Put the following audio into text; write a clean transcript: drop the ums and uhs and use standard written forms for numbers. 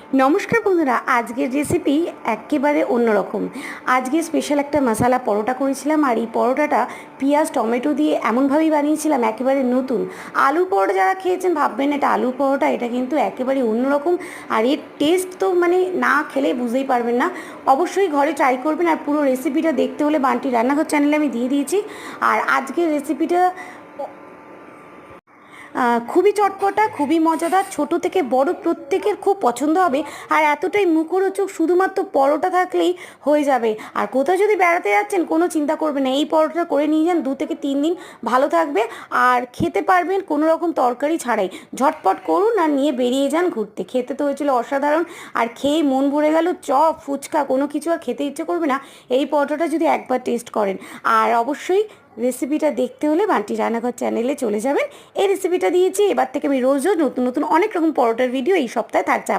নমস্কার বন্ধুরা, আজকের রেসিপি একেবারে অন্যরকম। আজকে স্পেশাল একটা মশালা পরোটা করেছিলাম, আর এই পরোটাটা পেঁয়াজ টমেটো দিয়ে এমনভাবেই বানিয়েছিলাম একেবারে নতুন। আলুর পরোটা যারা খেয়েছেন ভাববেন এটা আলুর পরোটা, এটা কিন্তু একেবারে অন্যরকম। আর এর টেস্ট তো না খেলে বুঝতেই পারবেন না। অবশ্যই ঘরে ট্রাই করবেন, আর পুরো রেসিপিটা দেখতে হলে বান্টি রান্নাঘর চ্যানেলে আমি দিয়ে দিয়েছি। আর আজকের রেসিপিটা খুবই চটপটা, খুবই মজাদার, ছোট থেকে বড় প্রত্যেকের খুব পছন্দ হবে। আর এতটাই মুখরোচক, শুধুমাত্র পরোটা থাকলেই হয়ে যাবে। আর কোথাও যদি বেড়াতে যাচ্ছেন কোনো চিন্তা করবেন না, এই পরোটা করে নিয়ে যান, 2 থেকে 3 দিন ভালো থাকবে আর খেতে পারবেন কোনো রকম তরকারি ছাড়াই। ঝটপট করুন আর নিয়ে বেরিয়ে যান ঘুরতে। খেতে তো হয়েছিল অসাধারণ, আর খেয়ে মন ভরে গেল। চপ ফুচকা কোনো কিছু আর খেতে ইচ্ছে করবে না এই পরোটাটা যদি একবার টেস্ট করেন। আর অবশ্যই রেসিপিটা দেখতে হলে বান্টি রান্নাঘর চ্যানেলে চলে যাবেন। এই রেসিপিটা দিয়েছি, এবার থেকে আমি রোজ রোজ নতুন নতুন অনেক রকম পরোটার ভিডিও এই সপ্তাহে থাকছে।